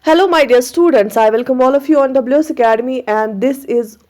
Hello, my dear students. I welcome all of you on WS Academy, and this is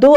2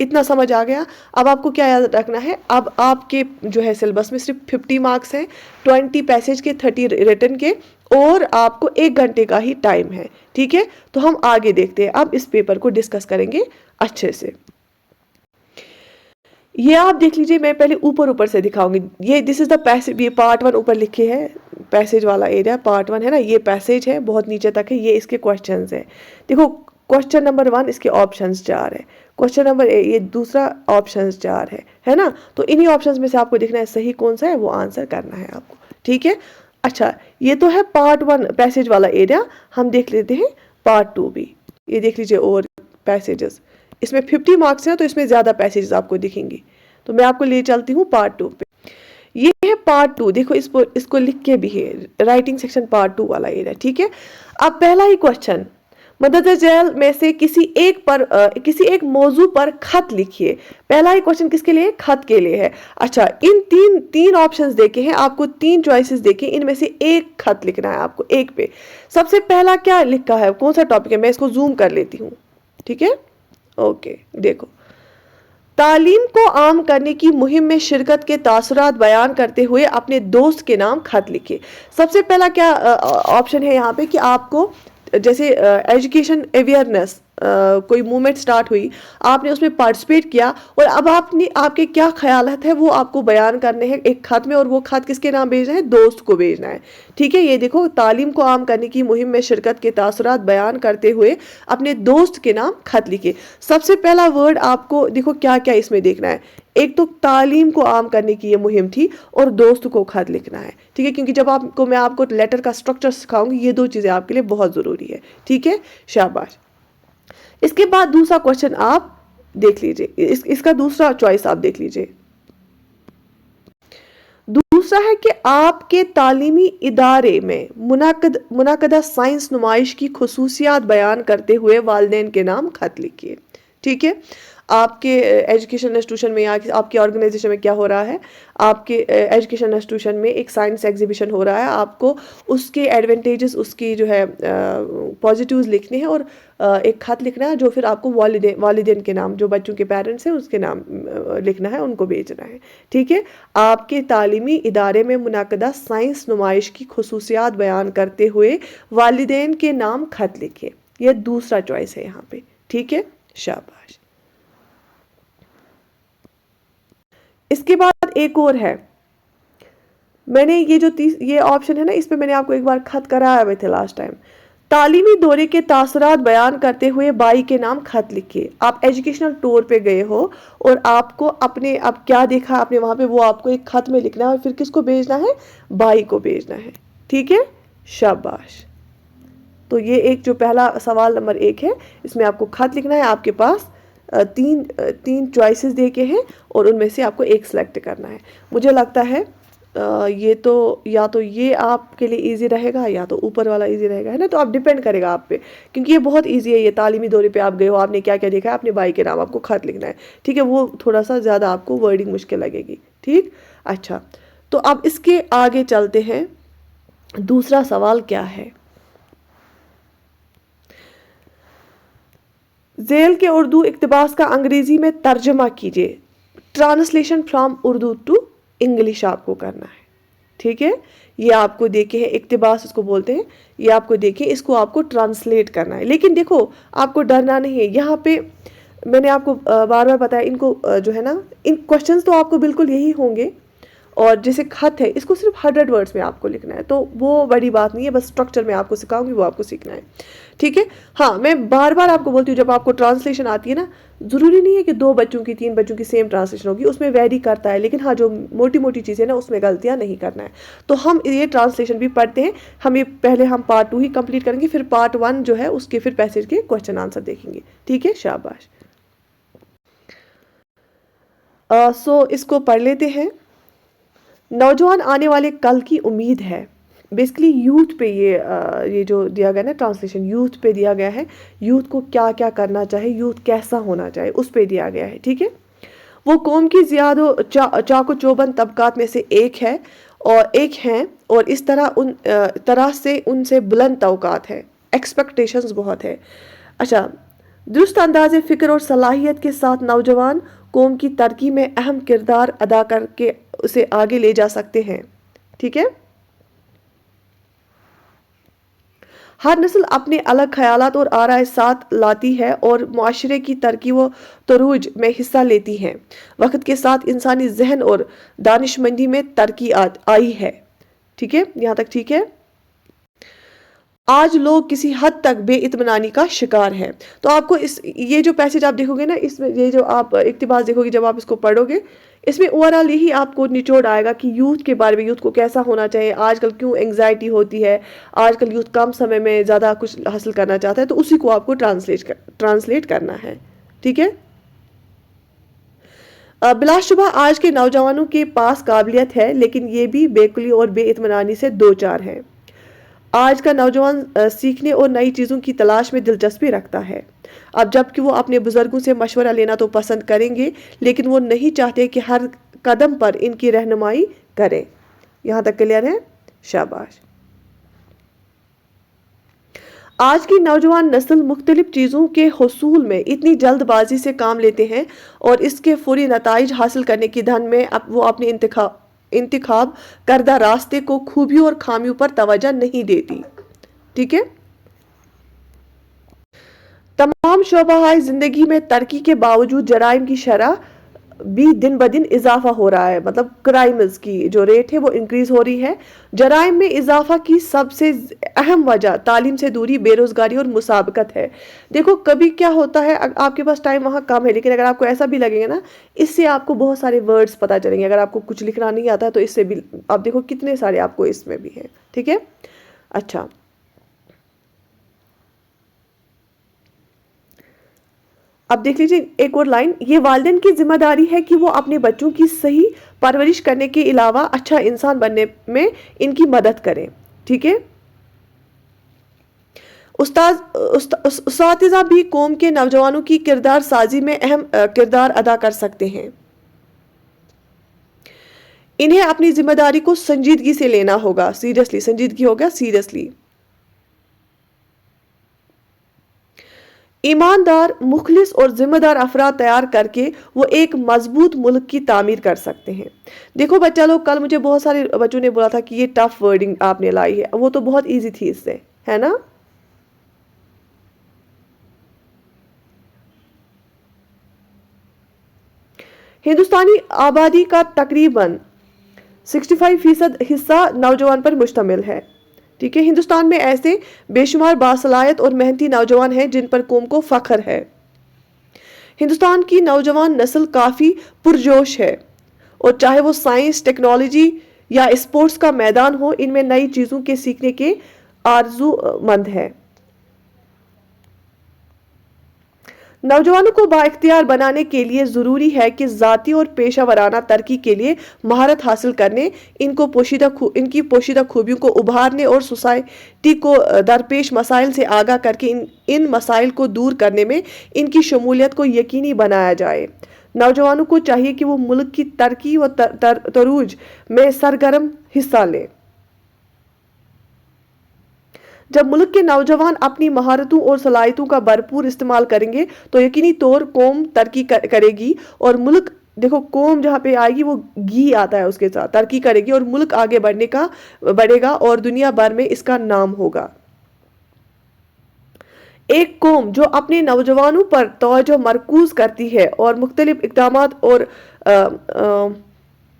اتنا سمجھ آ گیا. اب آپ کو کیا یاد رکھنا ہے, اب آپ کے جو ہے سلیبس میں صرف 50 مارکس ہیں, 20 پیسج کے, 30 ریٹن کے, اور آپ کو 1 گھنٹے کا ہی ٹائم ہے. ٹھیک ہے, تو ہم آگے دیکھتے ہیں, اب اس پیپر کو ڈسکس کریں گے اچھے سے. یہ آپ دیکھ لیجئے, میں پہلے اوپر سے دکھاؤں گی. یہ دس از دا پیسج, یہ پارٹ 1 اوپر لکھے ہے, پیسج والا ایریا پارٹ 1 ہے نا, یہ پیسج ہے بہت نیچے تک ہے, یہ اس کے کوشچنز ہیں. دیکھو کوشچن نمبر 1 اس کے آپشنز 4 ہے, کوشچن نمبر یہ دوسرا آپشنز 4 ہے نا. تو انہی آپشنز میں سے آپ کو دیکھنا ہے صحیح کون سا ہے, وہ آنسر کرنا ہے آپ کو. ٹھیک ہے, اچھا یہ تو ہے پارٹ 1 پیسج والا ایریا. ہم دیکھ لیتے ہیں پارٹ 2 بھی. یہ دیکھ لیجئے اور پیسیجز, اس میں 50 مارکس ہیں تو اس میں زیادہ پیسیجز آپ کو دکھیں گی. تو میں آپ کو لے چلتی ہوں پارٹ 2 پہ. یہ ہے پارٹ 2, دیکھو اس کو لکھ کے بھی ہے رائٹنگ سیکشن پارٹ 2 والا ایریا. ٹھیک ہے, اب پہلا ہی کوشچن, مدرجہ ذیل میں سے کسی ایک موضوع پر خط لکھیے. پہلا ہی کوشچن کس کے لیے, خط کے لیے ہے. اچھا, ان تین آپشنز دیکھے ہیں آپ کو, 3 چوائسز دیکھیں, ان میں سے ایک خط لکھنا ہے آپ کو, ایک پہ. سب سے پہلا کیا لکھا ہے, کون سا ٹاپک ہے, میں اس کو زوم کر لیتی ہوں. ٹھیک ہے, اوکے, دیکھو, تعلیم کو عام کرنے کی مہم میں شرکت کے تاثرات بیان کرتے ہوئے اپنے دوست کے نام خط لکھے. سب سے پہلا کیا آپشن ہے یہاں پہ کہ آپ کو جیسے ایجوکیشن اویئرنیس کوئی موومنٹ سٹارٹ ہوئی, آپ نے اس میں پارٹیسپیٹ کیا, اور اب آپ کے کیا خیالات ہیں وہ آپ کو بیان کرنے ہیں ایک خط میں, اور وہ خط کس کے نام بھیجنا ہے, دوست کو بھیجنا ہے. ٹھیک ہے, یہ دیکھو, تعلیم کو عام کرنے کی مہم میں شرکت کے تاثرات بیان کرتے ہوئے اپنے دوست کے نام خط لکھے. سب سے پہلا ورڈ آپ کو دیکھو کیا کیا اس میں دیکھنا ہے. ایک تو تعلیم کو عام کرنے کی یہ مہم تھی, اور دوست کو خط لکھنا ہے. ٹھیک ہے, کیونکہ جب میں آپ کو لیٹر کا سٹرکچر سکھاؤں گی, یہ 2 چیزیں آپ کے لیے بہت ضروری ہے. ٹھیک ہے, شاباش. اس کے بعد دوسرا کوشچن آپ دیکھ لیجئے, اس کا دوسرا چوائس آپ دیکھ لیجئے. دوسرا ہے کہ آپ کے تعلیمی ادارے میں منعقدہ سائنس نمائش کی خصوصیات بیان کرتے ہوئے والدین کے نام خط لکھیے. ٹھیک ہے, آپ کے ایجوکیشن انسٹیٹیوشن میں یا آپ کے آرگنائزیشن میں کیا ہو رہا ہے, آپ کے ایجوکیشن انسٹیٹیوشن میں ایک سائنس ایگزیبیشن ہو رہا ہے, آپ کو اس کے ایڈوانٹیجز, اس کی جو ہے پازیٹیوز لکھنے ہیں, اور ایک خط لکھنا ہے جو پھر آپ کو والدین کے نام, جو بچوں کے پیرنٹس ہیں اس کے نام لکھنا ہے, ان کو بھیجنا ہے. ٹھیک ہے, آپ کے تعلیمی ادارے میں منعقدہ سائنس نمائش کی خصوصیات بیان کرتے ہوئے والدین کے نام خط لکھے. یہ دوسرا چوائس ہے یہاں پہ. ٹھیک ہے, شاباش. اس کے بعد ایک اور ہے, میں نے یہ آپشن ہے نا, اس پہ میں نے آپ کو ایک بار خط کرایا ہوئے تھے لاسٹ ٹائم. تعلیمی دورے کے تاثرات بیان کرتے ہوئے بھائی کے نام خط لکھیے. آپ ایجوکیشنل ٹور پہ گئے ہو, اور آپ کو اب کیا دیکھا آپ نے وہاں پہ, وہ آپ کو ایک خط میں لکھنا ہے, اور پھر کس کو بھیجنا ہے, بھائی کو بھیجنا ہے. ٹھیک ہے, شاباش. تو یہ ایک جو پہلا سوال نمبر 1 ہے, اس میں آپ کو خط لکھنا ہے. آپ کے پاس تین چوائسز دے کے ہیں, اور ان میں سے آپ کو ایک سلیکٹ کرنا ہے. مجھے لگتا ہے یہ تو یا تو یہ آپ کے لیے ایزی رہے گا, یا تو اوپر والا ایزی رہے گا, ہے نا. تو آپ ڈیپینڈ کرے گا آپ پہ, کیونکہ یہ بہت ایزی ہے. یہ تعلیمی دورے پہ آپ گئے ہو, آپ نے کیا کیا دیکھا ہے, اپنے بھائی کے نام آپ کو خط لکھنا ہے. ٹھیک ہے, وہ تھوڑا سا زیادہ آپ کو ورڈنگ مشکل لگے گی. ٹھیک, اچھا. تو اب اس کے آگے چلتے ہیں, دوسرا سوال کیا ہے. ذیل کے اردو اقتباس کا انگریزی میں ترجمہ کیجئے. Translation from Urdu to English آپ کو کرنا ہے. ٹھیک ہے, یہ آپ کو دیکھے ہیں, اقتباس اس کو بولتے ہیں, یہ آپ کو دیکھیں, اس کو آپ کو ٹرانسلیٹ کرنا ہے. لیکن دیکھو, آپ کو ڈرنا نہیں ہے. یہاں پہ میں نے آپ کو بار بار بتایا, ان کو جو ہے نا, ان کوشچنز تو آپ کو بالکل یہی ہوں گے, اور جیسے خط ہے, اس کو صرف 100 ورڈز میں آپ کو لکھنا ہے. تو وہ بڑی بات نہیں ہے, بس اسٹرکچر میں آپ کو سکھاؤں گی, وہ آپ کو سیکھنا ہے. ٹھیک ہے, ہاں, میں بار بار آپ کو بولتی ہوں, جب آپ کو ٹرانسلیشن آتی ہے نا, ضروری نہیں ہے کہ 2 بچوں کی 3 بچوں کی سیم ٹرانسلیشن ہوگی, اس میں ویری کرتا ہے. لیکن ہاں, جو موٹی موٹی چیزیں نا, اس میں غلطیاں نہیں کرنا ہے. تو ہم یہ ٹرانسلیشن بھی پڑھتے ہیں. پہلے ہم پارٹ 2 ہی کمپلیٹ کریں گے, پھر پارٹ 1 جو ہے اس کے پھر پیسج کے کوشچن آنسر دیکھیں گے. ٹھیک ہے, شاباش. اس کو پڑھ لیتے ہیں. نوجوان آنے والے کل کی امید ہے. بیسکلی یوتھ پہ یہ جو دیا گیا نا ٹرانسلیشن, یوتھ پہ دیا گیا ہے. یوتھ کو کیا کیا کرنا چاہے, یوتھ کیسا ہونا چاہے, اس پہ دیا گیا ہے. ٹھیک ہے, وہ قوم کی زیادہ چاق و چوبند طبقات میں سے ایک ہیں, اور اس طرح سے ان سے بلند توقعات ہے, ایکسپیکٹیشنز بہت ہے. اچھا, درست انداز فکر اور صلاحیت کے ساتھ نوجوان قوم کی ترقی میں اہم کردار ادا کر کے اسے آگے لے جا سکتے ہیں. ٹھیک ہے. ہر نسل اپنے الگ خیالات اور آرائے ساتھ لاتی ہے اور معاشرے کی ترقی و ترویج میں حصہ لیتی ہے. وقت کے ساتھ انسانی ذہن اور دانشمندی میں ترقی آئی ہے. ٹھیک ہے. یہاں تک ٹھیک ہے. آج لوگ کسی حد تک بے اطمینانی کا شکار ہے. تو آپ کو یہ جو پیسج آپ دیکھو گے نا، اس میں یہ جو آپ اقتباس دیکھو گے جب آپ اس کو پڑھو گے، اس میں اوورآل یہی آپ کو نچوڑ آئے گا کہ یوتھ کے بارے میں، یوتھ کو کیسا ہونا چاہیے، آج کل کیوں انگزائٹی ہوتی ہے، آج کل یوتھ کم سمے میں زیادہ کچھ حاصل کرنا چاہتا ہے، تو اسی کو آپ کو ٹرانسلیٹ کرنا ہے. ٹھیک ہے. بلا شبہ آج کے نوجوانوں کے پاس قابلیت ہے، لیکن یہ بھی بیکلی اور بے اطمینانی سے دو چار ہے. آج کا نوجوان سیکھنے اور نئی چیزوں کی تلاش میں دلچسپی رکھتا ہے. اب جب کہ وہ اپنے بزرگوں سے مشورہ لینا تو پسند کریں گے، لیکن وہ نہیں چاہتے کہ ہر قدم پر ان کی رہنمائی کریں. یہاں تک کلیئر ہے؟ شاباش. آج کی نوجوان نسل مختلف چیزوں کے حصول میں اتنی جلد بازی سے کام لیتے ہیں اور اس کے فوری نتائج حاصل کرنے کی دھن میں وہ اپنے انتخاب کردہ راستے کو خوبیوں اور خامیوں پر توجہ نہیں دیتی. ٹھیک ہے. تمام شعبہ زندگی میں ترقی کے باوجود جرائم کی شرح بھی دن بدن اضافہ ہو رہا ہے. مطلب کرائمز کی جو ریٹ ہے وہ انکریز ہو رہی ہے. جرائم میں اضافہ کی سب سے اہم وجہ تعلیم سے دوری، بے روزگاری اور مسابقت ہے. دیکھو کبھی کیا ہوتا ہے، آپ کے پاس ٹائم وہاں کم ہے، لیکن اگر آپ کو ایسا بھی لگے گا نا، اس سے آپ کو بہت سارے ورڈز پتہ چلیں گے. اگر آپ کو کچھ لکھنا نہیں آتا ہے تو اس سے بھی آپ دیکھو کتنے سارے آپ کو اس میں بھی ہیں. ٹھیک ہے. اچھا، اب دیکھ لیجیے ایک اور لائن. یہ والدین کی ذمہ داری ہے کہ وہ اپنے بچوں کی صحیح پرورش کرنے کے علاوہ اچھا انسان بننے میں ان کی مدد کریں. ٹھیک ہے. اساتذہ بھی قوم کے نوجوانوں کی کردار سازی میں اہم کردار ادا کر سکتے ہیں. انہیں اپنی ذمہ داری کو سنجیدگی سے لینا ہوگا. سیریسلی، سنجیدگی ہوگا، سیریسلی. ایماندار، مخلص اور ذمہ دار افراد تیار کر کے وہ ایک مضبوط ملک کی تعمیر کر سکتے ہیں. دیکھو بچہ لوگ، کل مجھے بہت سارے بچوں نے بولا تھا کہ یہ ٹف ورڈنگ آپ نے لائی ہے، وہ تو بہت ایزی تھی اس سے، ہے نا؟ ہندوستانی آبادی کا تقریباً 65% حصہ نوجوان پر مشتمل ہے. ٹھیک ہے. ہندوستان میں ایسے بے شمار باصلاحیت اور محنتی نوجوان ہیں جن پر قوم کو فخر ہے. ہندوستان کی نوجوان نسل کافی پرجوش ہے، اور چاہے وہ سائنس، ٹیکنالوجی یا اسپورٹس کا میدان ہو، ان میں نئی چیزوں کے سیکھنے کے آرزو مند ہے. نوجوانوں کو بااختیار بنانے کے لیے ضروری ہے کہ ذاتی اور پیشہ ورانہ ترقی کے لیے مہارت حاصل کرنے، ان کی پوشیدہ خوبیوں کو ابھارنے اور سوسائٹی کو درپیش مسائل سے آگاہ کر کے ان مسائل کو دور کرنے میں ان کی شمولیت کو یقینی بنایا جائے. نوجوانوں کو چاہیے کہ وہ ملک کی ترقی و ترویج میں سرگرم حصہ لیں. جب ملک کے نوجوان اپنی مہارتوں اور صلاحیتوں کا بھرپور استعمال کریں گے تو یقینی طور قوم ترقی کرے گی، اور ملک، دیکھو قوم جہاں پہ آئے گی وہ گی آتا ہے اس کے ساتھ، ترقی کرے گی اور ملک آگے بڑھے گا اور دنیا بھر میں اس کا نام ہوگا. ایک قوم جو اپنے نوجوانوں پر توجہ مرکوز کرتی ہے اور مختلف اقدامات اور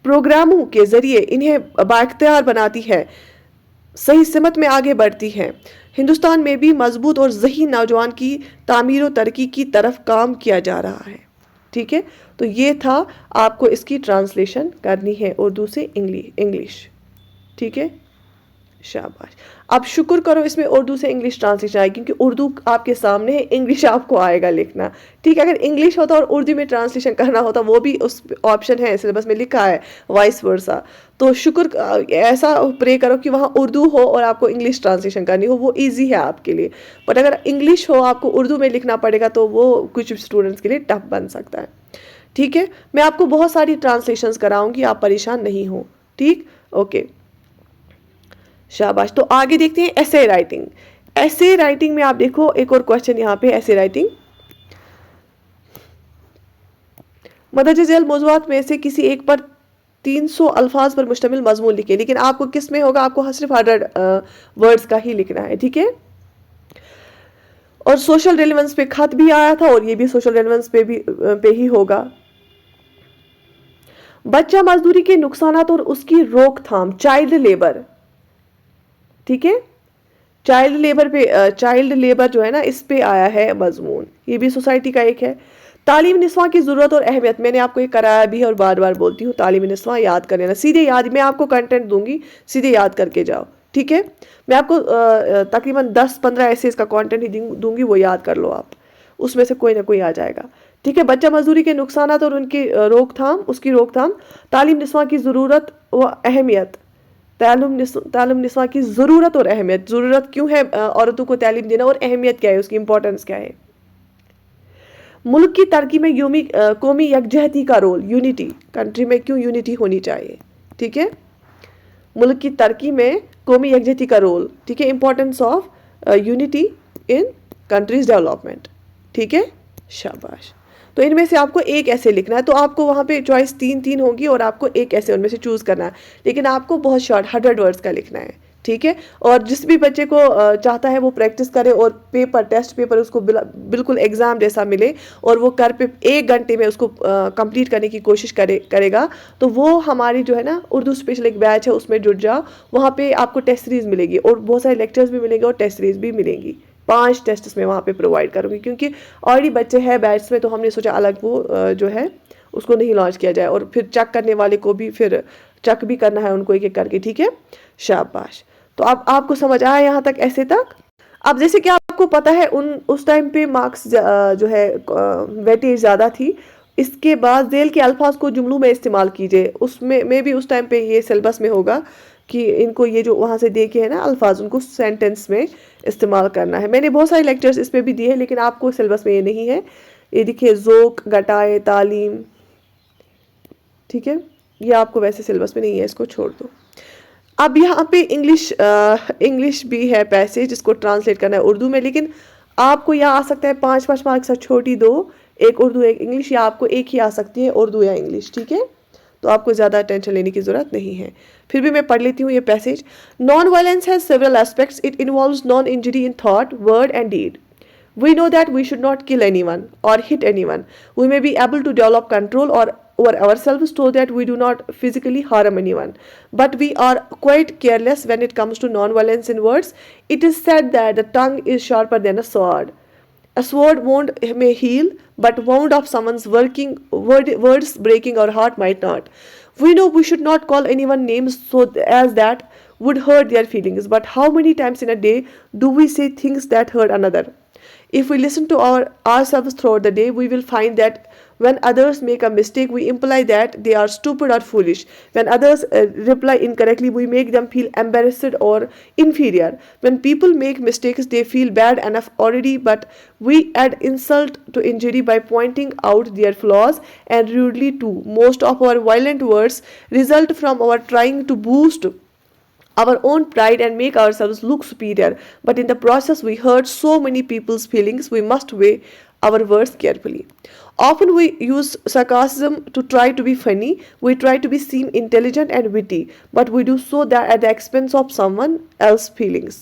پروگراموں کے ذریعے انہیں بااختیار بناتی ہے، صحیح سمت میں آگے بڑھتی ہے. ہندوستان میں بھی مضبوط اور ذہین نوجوان کی تعمیر و ترقی کی طرف کام کیا جا رہا ہے. ٹھیک ہے. تو یہ تھا، آپ کو اس کی ٹرانسلیشن کرنی ہے اردو سے انگلش. ٹھیک ہے. شاباش. اب شکر کرو اس میں اردو سے انگلش ٹرانسلیشن آئے، کیونکہ اردو آپ کے سامنے ہے، انگلش آپ کو آئے گا لکھنا. ٹھیک ہے. اگر انگلش ہوتا اور اردو میں ٹرانسلیشن کرنا ہوتا، وہ بھی اس آپشن ہے سلیبس میں لکھا ہے، وائس ورسا. تو شکر ایسا پرے کرو کہ وہاں اردو ہو اور آپ کو انگلش ٹرانسلیشن کرنی ہو، وہ ایزی ہے آپ کے لیے. بٹ اگر انگلش ہو، آپ کو اردو میں لکھنا پڑے گا، تو وہ کچھ اسٹوڈنٹس کے لیے ٹف بن سکتا ہے. ٹھیک ہے. میں آپ کو بہت ساری ٹرانسلیشنز کراؤں گی، آپ پریشان نہیں ہو. ٹھیک. اوکے. شاباش. تو آگے دیکھتے ہیں ایسے رائٹنگ. ایسے رائٹنگ میں آپ دیکھو ایک اور کوشچن یہاں پہ، ایسے رائٹنگ. مدرجہ ذیل موضوعات میں سے کسی ایک پر 300 الفاظ پر مشتمل مضمون لکھیں، لیکن آپ کو کس میں ہوگا؟ آپ کو صرف 100 ورڈز کا ہی لکھنا ہے، ٹھیک ہے؟ اور سوشل ریلیونس پہ خط بھی آیا تھا، اور یہ بھی سوشل ریلیونس پہ ہی ہوگا۔ بچہ مزدوری کے نقصانات اور اس کی روک تھام، چائلڈ لیبر، ٹھیک ہے؟ چائلڈ لیبر جو ہے نا، اس پہ آیا ہے مضمون، یہ بھی سوسائٹی کا ایک ہے۔ تعلیم نسواں کی ضرورت اور اہمیت، میں نے آپ کو یہ کرایا بھی اور بار بار بولتی ہوں، تعلیم نسواں یاد کر لینا، سیدھے یاد، میں آپ کو کنٹینٹ دوں گی، سیدھے یاد کر کے جاؤ، ٹھیک ہے؟ میں آپ کو تقریباً 10-15 ایسے کا کانٹینٹ ہی دوں گی، وہ یاد کر لو آپ، اس میں سے کوئی نہ کوئی آ جائے گا، ٹھیک ہے؟ بچہ مزدوری کے نقصانات اور ان کی روک تھام، تعلیم نسواں کی ضرورت و اہمیت، تعلیم نسواں کی ضرورت اور اہمیت، ضرورت کیوں ہے عورتوں کو تعلیم دینا، اور اہمیت کیا ہے، اس کی امپورٹنس کیا ہے؟ ملک کی ترقی میں قومی یکجہتی کا رول، یونٹی، کنٹری میں کیوں یونٹی ہونی چاہیے، ٹھیک ہے؟ ملک کی ترقی میں قومی یکجہتی کا رول، ٹھیک ہے؟ Importance of unity in countries development, ٹھیک ہے؟ شاباش۔ تو ان میں سے آپ کو ایک ایسے لکھنا ہے، تو آپ کو وہاں پہ چوائس 3 ہوگی، اور آپ کو ایک ایسے ان میں سے چوز کرنا ہے، لیکن آپ کو بہت شارٹ 100 ورڈز کا لکھنا ہے، ٹھیک ہے؟ اور جس بھی بچے کو چاہتا ہے وہ پریکٹس کرے، اور ٹیسٹ پیپر اس کو بالکل ایگزام جیسا ملے، اور وہ گھر پہ 1 گھنٹے میں اس کو کمپلیٹ کرنے کی کوشش کرے گا، تو وہ ہماری جو ہے نا اردو اسپیشل ایک بیچ ہے، اس میں جڑ جاؤ، وہاں پہ آپ کو ٹیسٹ سیریز ملے گی، اور بہت سارے لیکچرز بھی ملیں گے، اور ٹیسٹ سیریز بھی ملیں گی، 5 ٹیسٹس میں وہاں پہ پرووائڈ کروں گی، کیونکہ آلریڈی بچے ہیں بیچ میں، تو ہم نے سوچا الگ وہ جو ہے اس کو نہیں لانچ کیا جائے، اور پھر چیک کرنے والے کو بھی پھر چیک بھی کرنا ہے ان کو ایک ایک کر کے، ٹھیک ہے؟ شاباش۔ تو اب آپ کو سمجھ آیا یہاں تک، ایسے تک؟ اب جیسے کہ آپ کو پتا ہے اس ٹائم پہ مارکس جو ہے ویٹیج زیادہ تھی، اس کے بعد ذیل کے الفاظ کو جملوں میں استعمال کیجئے، اس میں بھی اس ٹائم پہ یہ سلیبس میں ہوگا کہ ان کو یہ جو وہاں سے دیکھے ہیں نا الفاظ، ان کو سینٹنس میں استعمال کرنا ہے۔ میں نے بہت سارے لیکچرز اس پہ بھی دیے ہیں، لیکن آپ کو سلیبس میں یہ نہیں ہے، یہ دیکھیے ذوق، گٹائے، تعلیم، ٹھیک ہے؟ یہ آپ کو ویسے سلیبس میں نہیں ہے، اس کو چھوڑ دو۔ اب یہاں پہ انگلش بھی ہے پیسے، جس کو ٹرانسلیٹ کرنا ہے اردو میں، لیکن آپ کو یا آ سکتا ہے 5 مارکس چھوٹی 2، ایک اردو ایک انگلش، یا آپ کو ایک ہی آ سکتی ہے اردو یا انگلش، ٹھیک ہے؟ تو آپ کو زیادہ ٹینشن لینے کی ضرورت نہیں ہے، پھر بھی میں پڑھ لیتی ہوں یہ passage. Non violence has several aspects, it involves non injury in thought, word and deed. We know that we should not kill anyone or hit anyone. We may be able to develop control over ourselves so that we do not physically harm anyone. But we are quite careless when it comes to non-violence in words. It is said that the tongue is sharper than a sword. A sword wound may heal, but wound of someone's words breaking our heart might not. We know we should not call anyone names so as that would hurt their feelings. But how many times in a day do we say things that hurt another? If we listen to ourselves throughout the day, we will find that when others make a mistake, we imply that they are stupid or foolish. When others reply incorrectly, we make them feel embarrassed or inferior. When people make mistakes, they feel bad enough already, but we add insult to injury by pointing out their flaws, and rudely too. Most of our violent words result from our trying to boost our own pride and make ourselves look superior, but in the process we hurt so many people's feelings. We must weigh our words carefully. Often we use sarcasm to try to be funny. We try to be seem intelligent and witty, but we do so that at the expense of someone else's feelings.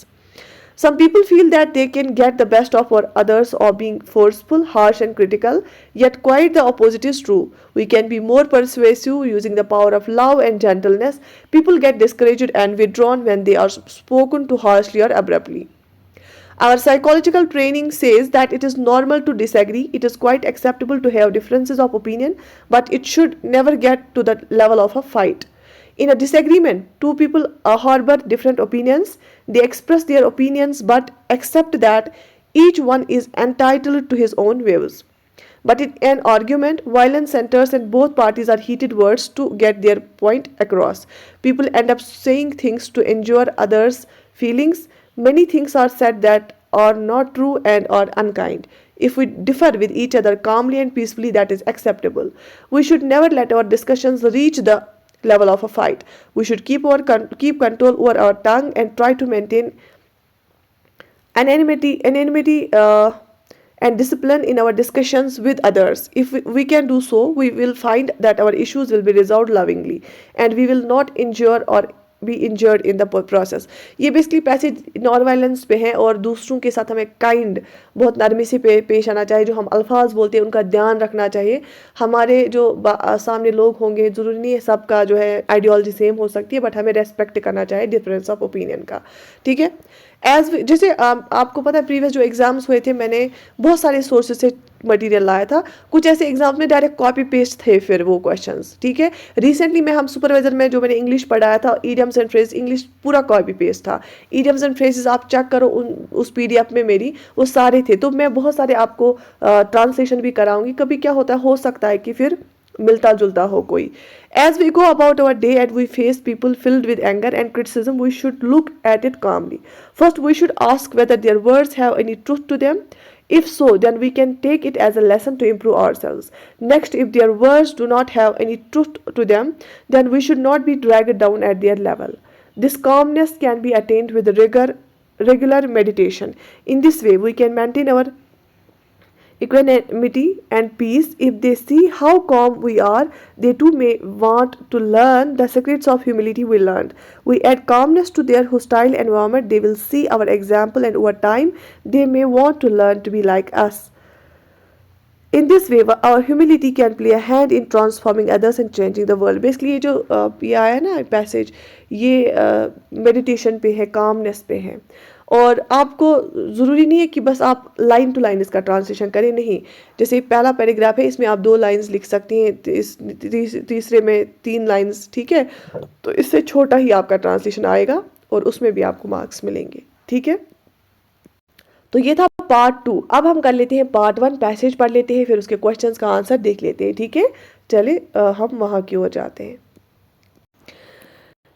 Some people feel that they can get the best of others or being forceful, harsh and critical, yet quite the opposite is true. We can be more persuasive using the power of love and gentleness. People get discouraged and withdrawn when they are spoken to harshly or abruptly. Our psychological training says that it is normal to disagree. It is quite acceptable to have differences of opinion, but it should never get to the level of a fight. In a disagreement, two people harbor different opinions. They express their opinions but accept that each one is entitled to his own views. But in an argument, violence centers and both parties are heated words to get their point across. People end up saying things to injure others' feelings. Many things are said that are not true and are unkind. If we differ with each other calmly and peacefully, that is acceptable. We should never let our discussions reach the level of a fight. We should keep control over our tongue and try to maintain anonymity and discipline in our discussions with others. If we can do so, we will find that our issues will be resolved lovingly and we will not injure or be injured in the process. یہ basically passage non violence پہ ہیں اور دوسروں کے ساتھ ہمیں kind بہت نرمی سے پیش آنا چاہیے. جو ہم الفاظ بولتے ہیں ان کا دھیان رکھنا چاہیے. ہمارے جو سامنے لوگ ہوں گے ضروری نہیں ہے سب کا جو ہے آئیڈیالوجی سیم ہو سکتی ہے, بٹ ہمیں ریسپیکٹ کرنا چاہیے ڈفرینس آف اوپینین کا. ٹھیک ہے, جیسے آپ کو پتہ ہے پریویس جو ایگزامس ہوئے تھے میں نے بہت سارے سورسز سے مٹیریل لایا تھا. کچھ ایسے ایگزام میں ڈائریکٹ کاپی پیسٹ تھے پھر وہ کویشچنس. ٹھیک ہے, ریسنٹلی میں ہم سپروائزر میں جو میں نے انگلش پڑھایا تھا ایڈیمز اینڈ فریز انگلش پورا کاپی پیسٹ تھا. ایڈیمز اینڈ فریزز آپ چیک کرو اس پی ڈی ایف میں میری وہ سارے تھے. تو میں بہت سارے آپ کو ٹرانسلیشن بھی کراؤں گی. کبھی کیا ہوتا ہے ہو سکتا ہے کہ پھر ملتا جلتا ہو کوئی. As we go about our day and we face people filled with anger and criticism, we should look at it calmly. First, we should ask whether their words have any truth to them. If so, then we can take it as a lesson to improve ourselves. Next, if their words do not have any truth to them, then we should not be dragged down at their level. This calmness can be attained with regular meditation. In this way, we can maintain our equanimity and peace. If they see how calm we are, they too may want to learn the secrets of humility we learned. We add calmness to their hostile environment. They will see our example, and over time they may want to learn to be like us. In this way, our humility can play a hand in transforming others and changing the world. Basically یہ جو یہ آیا ہے نا passage, یہ meditation پہ ہے, commons پہ ہے. اور آپ کو ضروری نہیں ہے کہ بس آپ لائن ٹو لائن اس کا ٹرانسلیشن کریں, نہیں. جیسے پہلا پیراگراف ہے اس میں آپ 2 لائنز لکھ سکتی ہیں, تیسرے میں 3 لائنز. ٹھیک ہے, تو اس سے چھوٹا ہی آپ کا ٹرانسلیشن آئے گا اور اس میں بھی آپ کو مارکس ملیں گے. ٹھیک ہے, تو یہ تھا پارٹ 2. اب ہم کر لیتے ہیں پارٹ 1, پیسج پڑھ لیتے ہیں, پھر اس کے کویشچنس کا آنسر دیکھ لیتے ہیں. ٹھیک ہے, چلے ہم وہاں کی ہو جاتے ہیں.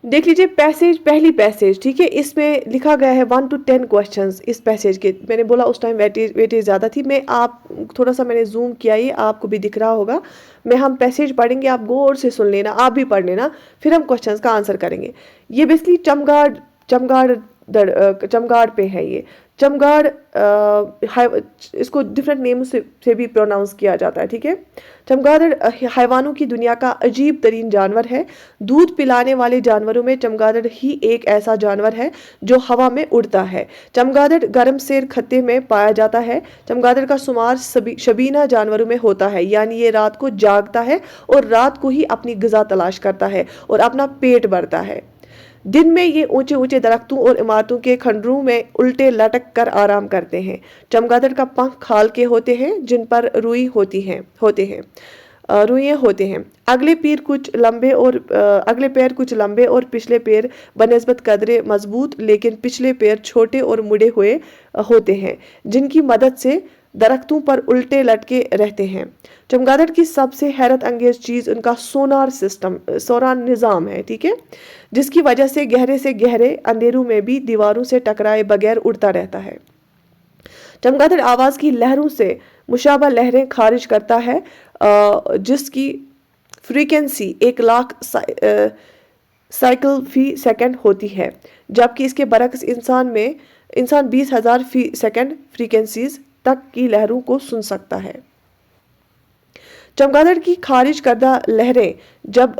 دیکھ لیجئے پیسج, پہلی پیسج. ٹھیک ہے, اس میں لکھا گیا ہے 1 to 10 کویشچنس اس پیسج کے. میں نے بولا اس ٹائم ویٹیج زیادہ تھی. میں آپ تھوڑا سا میں نے زوم کیا, یہ آپ کو بھی دکھ رہا ہوگا. ہم پیسج پڑھیں گے, آپ غور سے سن لینا, آپ بھی پڑھ لینا, پھر ہم کویشچنس کا آنسر کریں گے. یہ بیسکلی چمگاڑ پہ ہے. یہ چمگاڑ اس کو ڈفرینٹ نیمز سے بھی پروناؤنس کیا جاتا ہے. ٹھیک ہے, چمگادڑ حیوانوں کی دنیا کا عجیب ترین جانور ہے. دودھ پلانے والے جانوروں میں چمگادڑ ہی ایک ایسا جانور ہے جو ہوا میں اڑتا ہے. چمگادڑ گرم سیر خطے میں پایا جاتا ہے. چمگادڑ کا شمار شبینہ جانوروں میں ہوتا ہے, یعنی یہ رات کو جاگتا ہے اور رات کو ہی اپنی غذا تلاش کرتا ہے اور اپنا پیٹ بھرتا ہے. دن میں یہ اونچے اونچے درختوں اور عمارتوں کے کھنڈروں میں الٹے لٹک کر آرام کرتے ہیں. چمگادڑ کا پنکھ کھال کے ہوتے ہیں جن پر روئیں ہوتے ہیں. اگلے پیر کچھ لمبے اور پچھلے پیر بنسبت قدرے مضبوط, لیکن پچھلے پیر چھوٹے اور مڑے ہوئے ہوتے ہیں جن کی مدد سے درختوں پر الٹے لٹکے رہتے ہیں. چمگادڑ کی سب سے حیرت انگیز چیز ان کا سونار نظام ہے. ٹھیک ہے, جس کی وجہ سے گہرے اندھیروں میں بھی دیواروں سے ٹکرائے بغیر اڑتا رہتا ہے. چمگادڑ آواز کی لہروں سے مشابہ لہریں خارج کرتا ہے جس کی فریکوینسی 1,00,000 سائیکل فی سیکنڈ ہوتی ہے, جبکہ اس کے برعکس انسان 20,000 فی سیکنڈ فریکوینسیز تک کی لہروں کو سن سکتا ہے. چمگادڑ کی خارج کردہ لہریں جب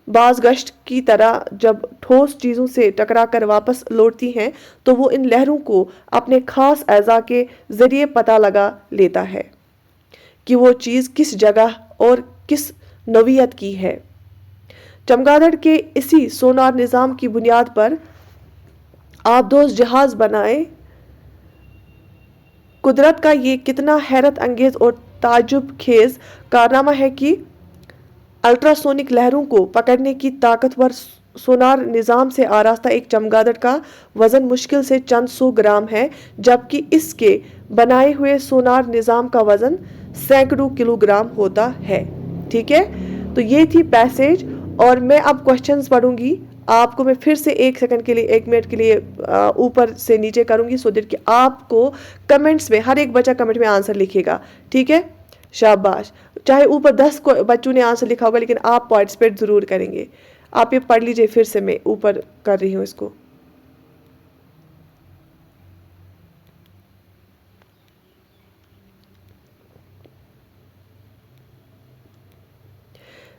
باز گشت کی طرح جب ٹھوس چیزوں سے ٹکرا کر واپس لوٹتی ہیں تو وہ ان لہروں کو اپنے خاص اعضاء کے ذریعے پتہ لگا لیتا ہے کہ وہ چیز کس جگہ اور کس نوعیت کی ہے. چمگادڑ کے اسی سونار نظام کی بنیاد پر آبدوز جہاز بنائے. قدرت کا یہ کتنا حیرت انگیز اور تعجب خیز کارنامہ ہے کہ الٹراسونک لہروں کو پکڑنے کی طاقتور سونار نظام سے آراستہ ایک چمگادڑ کا وزن مشکل سے چند 100 گرام ہے, جبکہ اس کے بنائے ہوئے سونار نظام کا وزن سینکڑوں کلو گرام ہوتا ہے. ٹھیک ہے, تو یہ تھی پیسج, اور میں اب کویشچنز پڑھوں گی. آپ کو میں پھر سے 1 منٹ کے لیے اوپر سے نیچے کروں گی, سو دیٹ کہ آپ کو کمنٹس میں ہر ایک بچہ کمنٹ میں آنسر لکھے گا. ٹھیک ہے, شاباش. چاہے اوپر 10 بچوں نے آنسر لکھا ہوگا, لیکن آپ پارٹیسپیٹ ضرور کریں گے. آپ یہ پڑھ لیجئے, پھر سے میں اوپر کر رہی ہوں اس کو.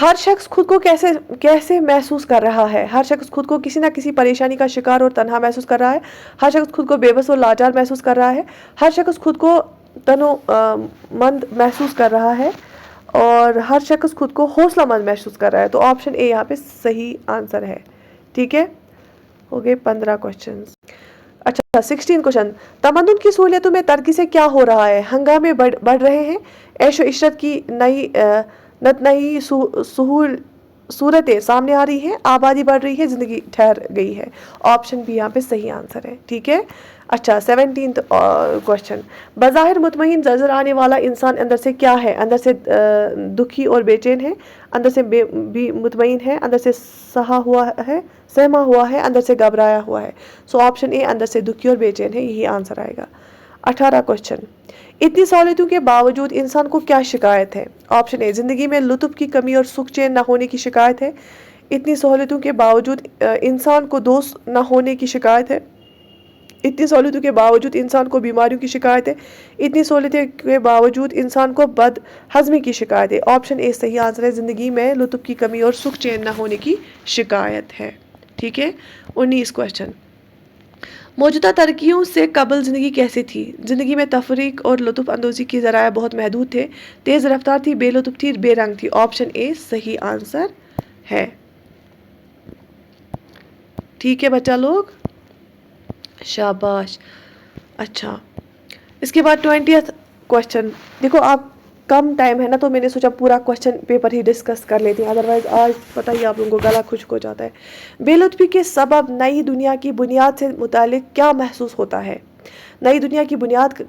ہر شخص خود کو کیسے محسوس کر رہا ہے؟ ہر شخص خود کو کسی نہ کسی پریشانی کا شکار اور تنہا محسوس کر رہا ہے. ہر شخص خود کو بے بس اور لاچار محسوس کر رہا ہے. ہر شخص خود کو تنو مند محسوس کر رہا ہے اور ہر شخص خود کو حوصلہ مند محسوس کر رہا ہے. تو آپشن اے یہاں پہ صحیح آنسر ہے. ٹھیک ہے، ہو گئے 15 کوشچنز. اچھا 16 کوشچن. تمدن کی سہولیتوں میں ترقی سے کیا ہو رہا ہے؟ ہنگامے بڑھ رہے ہیں، عیش و عشرت کی نئی صورتیں سامنے آ رہی ہیں، آبادی بڑھ رہی ہے، زندگی ٹھہر گئی ہے. آپشن بی یہاں پہ صحیح آنسر ہے. ٹھیک ہے. اچھا 17 کوشچن. بظاہر مطمئن نظر آنے والا انسان اندر سے کیا ہے؟ اندر سے دکھی اور بے چین ہے، اندر سے بھی مطمئن ہے، اندر سے سہما ہوا ہے، اندر سے گھبرایا ہوا ہے. سو آپشن اے اندر سے دکھی اور بے چین ہے، یہی آنسر آئے گا. 18 کوشچن. اتنی سہولتوں کے باوجود انسان کو کیا شکایت ہے؟ آپشن اے زندگی میں لطف کی کمی اور سکھ چین نہ ہونے کی شکایت ہے. اتنی سہولتوں کے باوجود انسان کو دوست نہ ہونے کی شکایت ہے. اتنی سہولتوں کے باوجود انسان کو بیماریوں کی شکایت ہے. اتنی سہولتوں کے باوجود انسان کو بد ہضمی کی شکایت ہے. آپشن اے صحیح آنسر ہے، زندگی میں لطف کی کمی اور سکھ چین نہ ہونے کی شکایت ہے. ٹھیک ہے. 19 کوشچن. موجودہ ترقیوں سے قبل زندگی کیسی تھی؟ زندگی میں تفریق اور لطف اندوزی کی ذرائع بہت محدود تھے، تیز رفتار تھی، بے لطف تھی، بے رنگ تھی. آپشن اے صحیح آنسر ہے. ٹھیک ہے بچہ لوگ، شاباش. اچھا اس کے بعد 20th کوشچن. دیکھو آپ کم ٹائم ہے نا، تو میں نے سوچا پورا کوشچن پیپر ہی ڈسکس کر لیتی ہیں، ادروائز آج پتہ ہی آپ لوگوں کو گلا خشک ہو جاتا ہے. بے لطفی کے سبب نئی دنیا کی بنیاد سے متعلق کیا محسوس ہوتا ہے؟ نئی دنیا کی بنیاد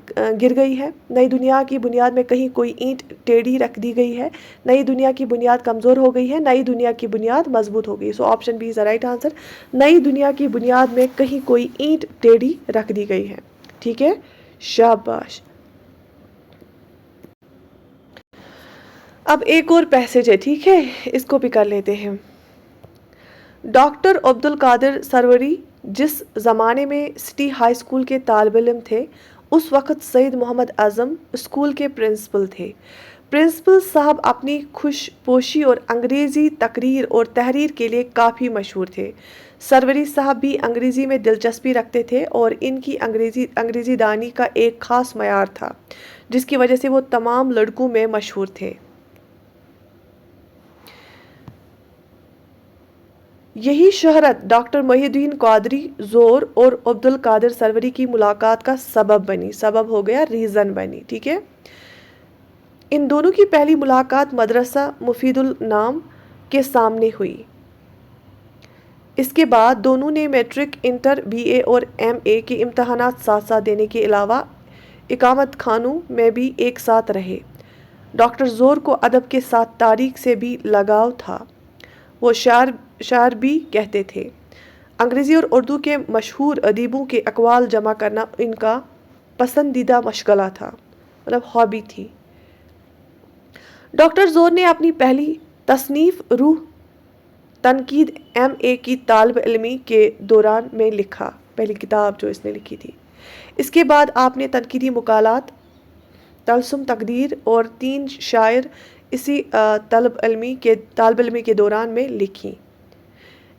گر گئی ہے، نئی دنیا کی بنیاد میں کہیں کوئی اینٹ ٹیڑھی رکھ دی گئی ہے، نئی دنیا کی بنیاد کمزور ہو گئی ہے، نئی دنیا کی بنیاد مضبوط ہو گئی. So option B is right answer. نئی دنیا کی بنیاد میں کہیں کوئی اینٹ ٹیڑھی رکھ دی گئی ہے. ٹھیک ہے، شاباش. اب ایک اور پیسج ہے، ٹھیک ہے، اس کو بھی کر لیتے ہیں. ڈاکٹر عبد القادر سروری جس زمانے میں سٹی ہائی اسکول کے طالب علم تھے، اس وقت سید محمد اعظم اسکول کے پرنسپل تھے. پرنسپل صاحب اپنی خوش پوشی اور انگریزی تقریر اور تحریر کے لیے کافی مشہور تھے. سروری صاحب بھی انگریزی میں دلچسپی رکھتے تھے اور ان کی انگریزی دانی کا ایک خاص معیار تھا، جس کی وجہ سے وہ تمام لڑکوں میں مشہور تھے. یہی شہرت ڈاکٹر محی الدین قادری زور اور عبد القادر سروری کی ملاقات کا سبب بنی. سبب ہو گیا ریزن بنی. ٹھیک ہے. ان دونوں کی پہلی ملاقات مدرسہ مفید النام کے سامنے ہوئی. اس کے بعد دونوں نے میٹرک، انٹر، بی اے اور ایم اے کے امتحانات ساتھ ساتھ دینے کے علاوہ اقامت خانوں میں بھی ایک ساتھ رہے. ڈاکٹر زور کو ادب کے ساتھ تاریخ سے بھی لگاؤ تھا، وہ شعر بھی کہتے تھے. انگریزی اور اردو کے مشہور ادیبوں کے اقوال جمع کرنا ان کا پسندیدہ مشغلہ تھا، مطلب ہابی تھی. ڈاکٹر زور نے اپنی پہلی تصنیف روح تنقید ایم اے کی طالب علمی کے دوران میں لکھا، پہلی کتاب جو اس نے لکھی تھی. اس کے بعد آپ نے تنقیدی مقالات، طلسم تقدیر اور 3 شعر اسی طالب علمی کے دوران میں لکھی.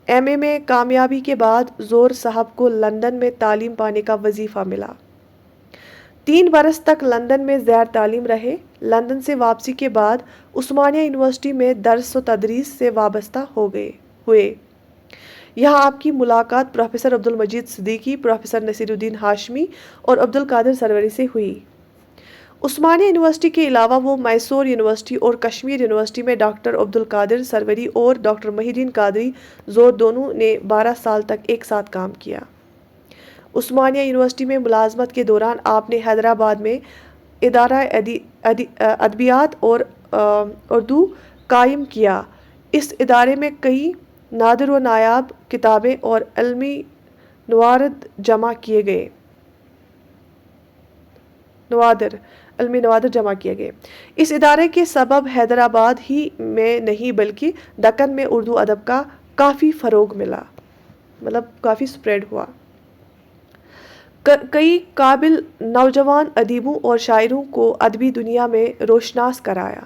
ایم اے میں کامیابی کے بعد زور صاحب کو لندن میں تعلیم پانے کا وظیفہ ملا. 3 برس تک لندن میں زیر تعلیم رہے. لندن سے واپسی کے بعد عثمانیہ یونیورسٹی میں درس و تدریس سے وابستہ ہوئے. یہاں آپ کی ملاقات پروفیسر عبد المجید صدیقی، پروفیسر نصیر الدین ہاشمی اور عبد القادر سروری سے ہوئی. عثمانیہ یونیورسٹی کے علاوہ وہ میسور یونیورسٹی اور کشمیر یونیورسٹی میں ڈاکٹر عبد القادر سروری اور ڈاکٹر محی الدین قادری زور دونوں نے 12 سال تک ایک ساتھ کام کیا. عثمانیہ یونیورسٹی میں ملازمت کے دوران آپ نے حیدرآباد میں ادارہ ادبیات اور اردو قائم کیا. اس ادارے میں کئی نادر و نایاب کتابیں اور علمی نوادر جمع کیے گئے. اس ادارے کے سبب حیدرآباد ہی میں نہیں بلکہ دکن میں اردو ادب کا کافی فروغ ملا، مطلب کافی سپریڈ ہوا. کئی قابل نوجوان ادیبوں اور شاعروں کو ادبی دنیا میں روشناس کرایا.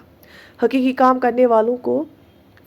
حقیقی کام کرنے والوں کو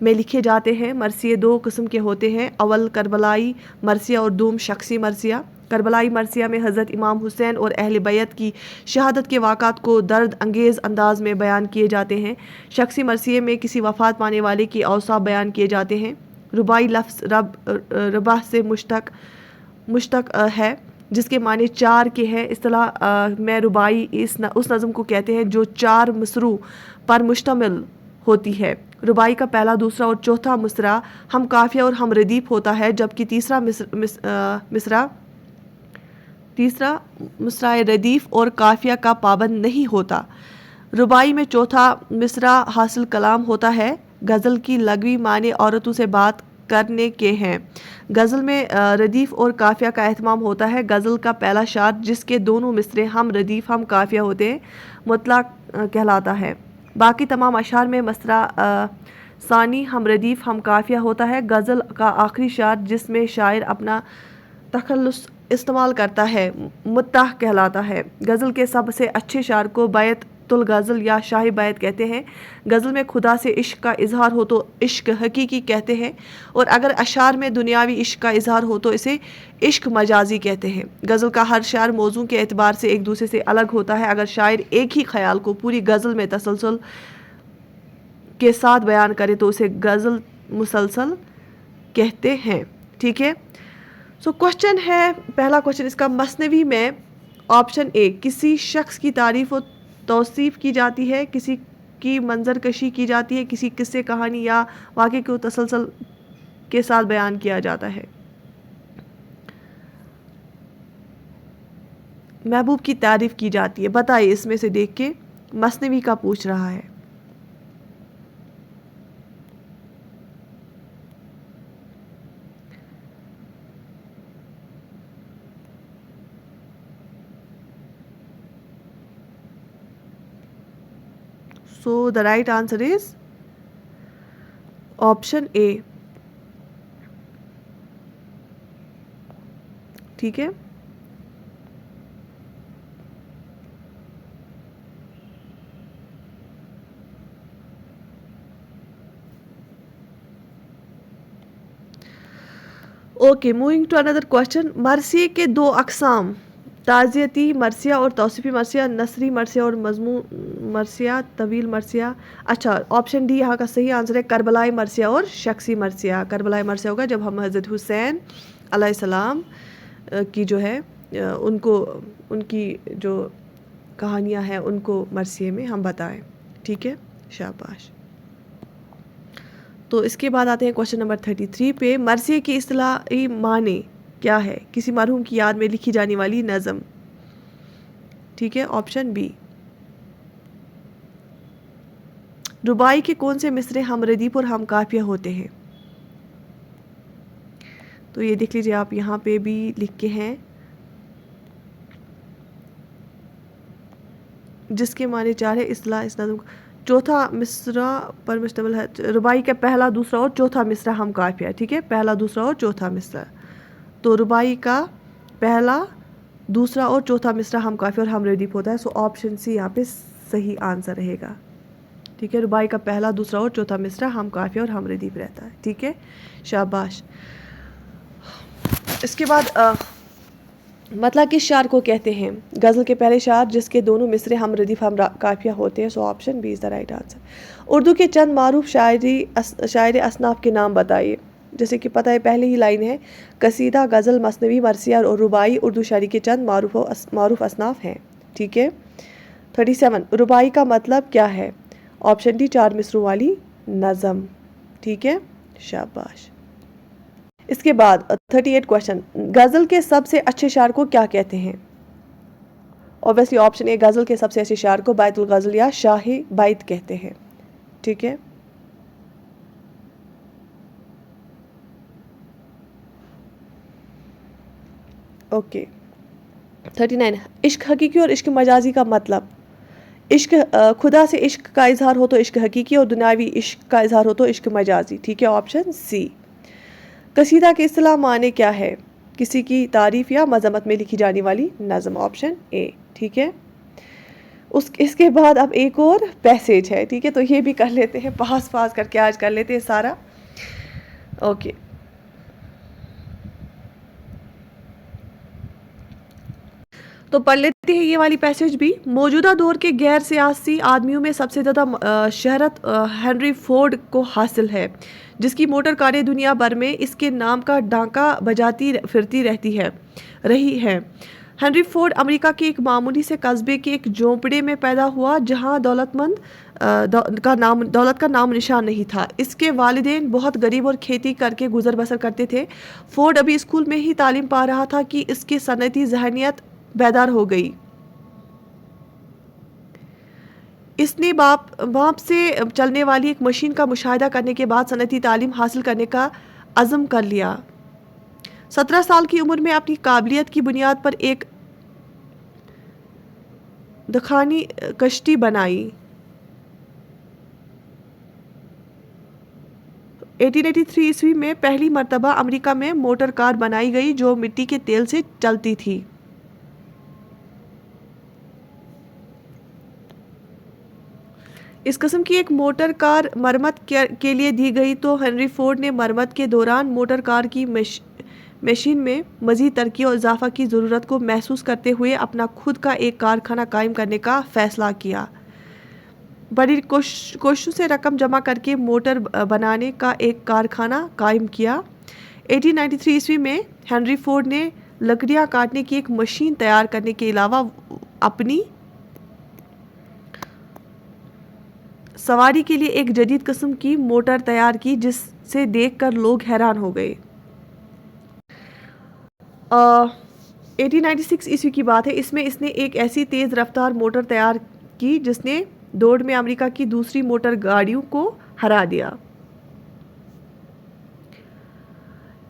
میں لکھے جاتے ہیں۔ مرثیے دو قسم کے ہوتے ہیں، اول کربلائی مرثیہ اور دوم شخصی مرثیہ۔ کربلائی مرثیہ میں حضرت امام حسین اور اہل بیت کی شہادت کے واقعات کو درد انگیز انداز میں بیان کیے جاتے ہیں۔ شخصی مرثیے میں کسی وفات پانے والے کی اوصاف بیان کیے جاتے ہیں۔ رباعی لفظ ربع سے مشتق ہے جس کے معنی چار کے ہیں۔ اصطلاح میں رباعی اس نظم کو کہتے ہیں جو چار مصرعوں پر مشتمل ہوتی ہے۔ رباعی کا پہلا، دوسرا اور چوتھا مصرع ہم قافیہ اور ہم ردیف ہوتا ہے، جبکہ تیسرا مصرع ردیف اور قافیہ کا پابند نہیں ہوتا۔ رباعی میں چوتھا مصرع حاصل کلام ہوتا ہے۔ غزل کی لغوی معنی عورتوں سے بات کرنے کے ہیں۔ غزل میں ردیف اور قافیہ کا اہتمام ہوتا ہے۔ غزل کا پہلا شعر جس کے دونوں مصرے ہم ردیف ہم قافیہ ہوتے ہیں مطلق کہلاتا ہے۔ باقی تمام اشعار میں مصرع ثانی ہم ردیف ہم قافیہ ہوتا ہے۔ غزل کا آخری شعر جس میں شاعر اپنا تخلص استعمال کرتا ہے مدح کہلاتا ہے۔ غزل کے سب سے اچھے شعر کو بیت الغزل یا شاہ بیت کہتے ہیں۔ غزل میں خدا سے عشق کا اظہار ہو تو عشق حقیقی کہتے ہیں، اور اگر اشعار میں دنیاوی عشق کا اظہار ہو تو اسے عشق مجازی کہتے ہیں۔ غزل کا ہر شعر موضوع کے اعتبار سے ایک دوسرے سے الگ ہوتا ہے۔ اگر شاعر ایک ہی خیال کو پوری غزل میں تسلسل کے ساتھ بیان کرے تو اسے غزل مسلسل کہتے ہیں۔ ٹھیک ہے، سو کوشچن ہے، پہلا کوشچن اس کا، مثنوی میں آپشن اے کسی شخص کی تعریف و توصیف کی جاتی ہے، کسی کی منظر کشی کی جاتی ہے، کسی قصے کہانی یا واقعے کو تسلسل کے ساتھ بیان کیا جاتا ہے۔ محبوب کی تعریف کی جاتی ہے، بتائیے اس میں سے دیکھ کے، مثنوی کا پوچھ رہا ہے۔ So the right answer is option A. ٹھیک ہے، okay, moving to another question. مرثیے کے دو اقسام، تعزیتی مرثیہ اور توصیفی مرثیہ، نثری مرثیہ اور مضمون مرثیہ، طویل مرثیہ۔ اچھا، آپشن ڈی یہاں کا صحیح آنسر ہے، کربلائی مرثیہ اور شخصی مرثیہ۔ کربلائی مرثیہ ہوگا جب ہم حضرت حسین علیہ السلام کی جو ہے ان کی جو کہانیاں ہیں ان کو مرثیے میں ہم بتائیں۔ ٹھیک ہے، شاباش۔ تو اس کے بعد آتے ہیں کوشچن نمبر 33 پہ، مرثیے کی اصطلاحی معنی کیا ہے؟ کسی مرحوم کی یاد میں لکھی جانے والی نظم۔ ٹھیک ہے، آپشن بی۔ رباعی کے کون سے مصرے ہم ردیف اور ہم قافیہ ہوتے ہیں؟ تو یہ دیکھ لیجیے آپ یہاں پہ بھی لکھ کے ہیں، جس کے معنی چار ہے، اصطلاح اس نظم چوتھا مصرع پر مشتمل ہے۔ رباعی کا پہلا، دوسرا اور چوتھا مصرع ہم قافیہ۔ ٹھیک ہے، پہلا، دوسرا اور چوتھا مصرع۔ تو رباعی کا پہلا، دوسرا اور چوتھا مصرع ہم قافیہ اور ہم ردیف ہوتا ہے۔ سو آپشن سی یہاں پہ صحیح آنسر رہے گا۔ ٹھیک ہے، رباعی کا پہلا، دوسرا اور چوتھا مصرع ہم قافیہ اور ہم ردیف رہتا ہے۔ ٹھیک ہے، شاباش۔ اس کے بعد مطلع کس شعر کو کہتے ہیں؟ غزل کے پہلے شعر جس کے دونوں مصرے ہم ردیف ہم قافیہ ہوتے ہیں۔ So option B is the right answer. Urdu کے چند معروف شاعر اصناف کے نام بتائیے۔ جیسے کہ پتہ ہے پہلے ہی لائن ہے، قصیدہ، غزل، مثنوی، مرثیہ اور رباعی اردو شاعری کے چند معروف اصناف ہیں۔ ٹھیک ہے، 37 رباعی کا مطلب کیا ہے؟ آپشن ڈی، چار مصروں والی نظم۔ ٹھیک ہے، شاباش۔ اس کے بعد 38 کوشچن، غزل کے سب سے اچھے شاعر کو کیا کہتے ہیں؟ اوبیسلی آپشن اے، غزل کے سب سے اچھے شاعر کو بیت الغزل یا شاہ بیت کہتے ہیں۔ ٹھیک ہے، اوکے۔ 39 عشق حقیقی اور عشق مجازی کا مطلب۔ عشق خدا سے عشق کا اظہار ہو تو عشق حقیقی، اور دنیاوی عشق کا اظہار ہو تو عشق مجازی۔ ٹھیک ہے، آپشن سی۔ قصیدہ کی اصطلاح معنی کیا ہے؟ کسی کی تعریف یا مذمت میں لکھی جانے والی نظم۔ آپشن اے۔ ٹھیک ہے، اس کے بعد اب ایک اور پیسیج ہے، ٹھیک ہے، تو یہ بھی کر لیتے ہیں، پاس پاس کر کے آج کر لیتے ہیں سارا. اوکے. تو پڑھ لیتے ہیں یہ والی پیسیج بھی. موجودہ دور کے غیر سیاسی آدمیوں میں سب سے زیادہ شہرت ہنری فورڈ کو حاصل ہے، جس کی موٹر کاریں دنیا بھر میں اس کے نام کا ڈانکا بجاتی پھرتی رہی ہیں. ہنری فورڈ امریکہ کے ایک معمولی سے قصبے کے ایک جھونپڑے میں پیدا ہوا جہاں دولت کا نام نشان نہیں تھا. اس کے والدین بہت غریب اور کھیتی کر کے گزر بسر کرتے تھے. فورڈ ابھی اسکول میں ہی تعلیم پا رہا تھا کہ اس کی صنعتی ذہنیت بیدار ہو گئی. اس نے باپ سے چلنے والی ایک مشین کا مشاہدہ کرنے کے بعد صنعتی تعلیم حاصل کرنے کا عزم کر لیا. 17 سال کی عمر میں اپنی قابلیت کی بنیاد پر ایک دکھانی کشتی بنائی. 1883 عیسوی میں پہلی مرتبہ امریکہ میں موٹر کار بنائی گئی جو مٹی کے تیل سے چلتی تھی. اس قسم کی ایک موٹر کار مرمت کے لیے دی گئی تو ہنری فورڈ نے مرمت کے دوران موٹر کار کی مشین میں مزید ترقی اور اضافہ کی ضرورت کو محسوس کرتے ہوئے اپنا خود کا ایک کارخانہ قائم کرنے کا فیصلہ کیا. بڑی کوششوں سے رقم جمع کر کے موٹر بنانے کا ایک کارخانہ قائم کیا. 1893 عیسوی میں ہنری فورڈ نے لکڑیاں کاٹنے کی ایک مشین تیار کرنے کے علاوہ اپنی سواری کے لیے ایک جدید قسم کی موٹر تیار کی جس سے دیکھ کر لوگ حیران ہو گئے. 1896 عیسوی کی بات ہے. اس میں اس نے ایک ایسی تیز رفتار موٹر تیار کی جس نے دوڑ میں امریکہ کی دوسری موٹر گاڑیوں کو ہرا دیا.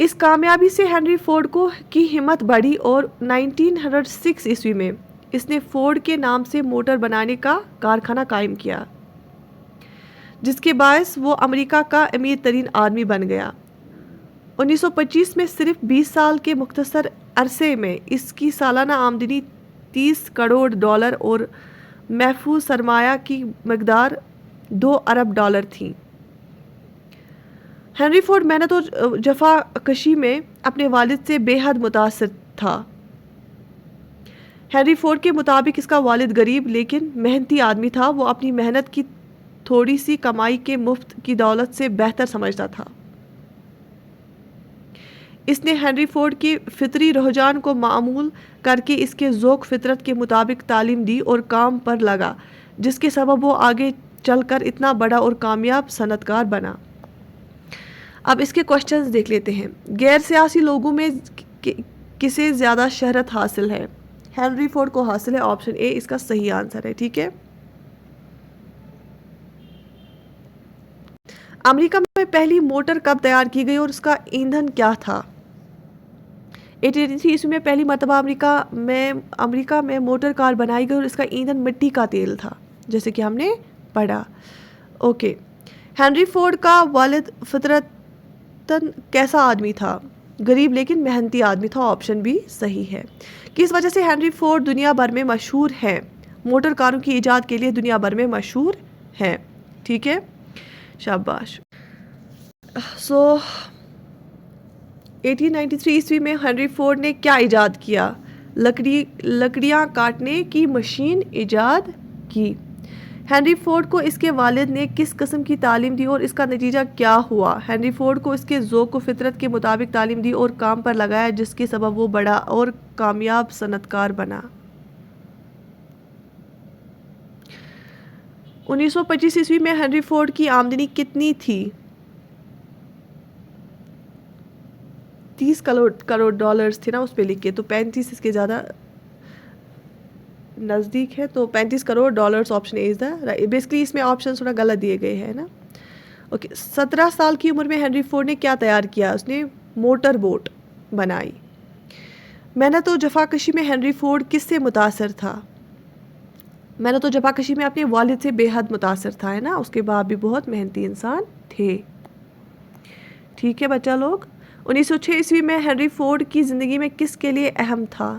اس کامیابی سے ہنری فورڈ کی ہمت بڑھی اور 1906 عیسوی میں اس نے فورڈ کے نام سے موٹر بنانے کا کارخانہ قائم کیا، جس کے باعث وہ امریکہ کا امیر ترین آدمی بن گیا. 1925 میں صرف 20 سال کے مختصر عرصے میں اس کی سالانہ آمدنی $30 کروڑ اور محفوظ سرمایہ کی مقدار $2 ارب تھی. ہنری فورڈ محنت اور جفا کشی میں اپنے والد سے بے حد متاثر تھا. ہنری فورڈ کے مطابق اس کا والد غریب لیکن محنتی آدمی تھا. وہ اپنی محنت کی تھوڑی سی کمائی کے مفت کی دولت سے بہتر سمجھتا تھا. اس نے ہنری فورڈ کے فطری رجحان کو معمول کر کے اس کے ذوق فطرت کے مطابق تعلیم دی اور کام پر لگا، جس کے سبب وہ آگے چل کر اتنا بڑا اور کامیاب صنعت کار بنا. اب اس کے کوشچنز دیکھ لیتے ہیں. غیر سیاسی لوگوں میں کسے زیادہ شہرت حاصل ہے؟ ہنری فورڈ کو حاصل ہے. آپشن اے اس کا صحیح آنسر ہے. ٹھیک ہے. امریکہ میں پہلی موٹر کب تیار کی گئی اور اس کا ایندھن کیا تھا؟ 1883 عیسوی میں پہلی مرتبہ امریکہ میں موٹر کار بنائی گئی اور اس کا ایندھن مٹی کا تیل تھا، جیسے کہ ہم نے پڑھا. اوکے. ہنری فورڈ کا والد فطرتاً کیسا آدمی تھا؟ غریب لیکن محنتی آدمی تھا. آپشن بھی صحیح ہے. کس وجہ سے ہنری فورڈ دنیا بھر میں مشہور ہیں؟ موٹر کاروں کی ایجاد کے لیے دنیا بھر میں مشہور ہیں. ٹھیک ہے. شاباش. 1893 عیسوی میں ہنری فورڈ نے کیا ایجاد کیا؟ لکڑیاں کاٹنے کی مشین ایجاد کی. ہنری فورڈ کو اس کے والد نے کس قسم کی تعلیم دی اور اس کا نتیجہ کیا ہوا؟ ہنری فورڈ کو اس کے ذوق و فطرت کے مطابق تعلیم دی اور کام پر لگایا، جس کے سبب وہ بڑا اور کامیاب صنعت کار بنا. 1925 عیسوی میں ہنری فورڈ کی آمدنی کتنی تھی؟ $30 کروڑ تھے نا اس پہ لکھ کے، تو 35 اس کے زیادہ نزدیک ہے، تو $35 crore. Option a is the basically اس میں آپشن تھوڑا غلط دیے گئے ہیں نا. اوکے. 17 سال کی عمر میں ہنری فورڈ نے کیا تیار کیا؟ اس نے موٹر بوٹ بنائی. محنت و جفاکشی میں ہنری فورڈ کس سے متاثر تھا؟ محنت و جفاکشی میں اپنے والد سے بے حد متاثر تھا، ہے نا. اس کے باپ بھی بہت محنتی انسان تھے. ٹھیک ہے بچہ لوگ. 1906 عیسوی میں ہنری فورڈ کی زندگی میں کس کے لیے اہم تھا؟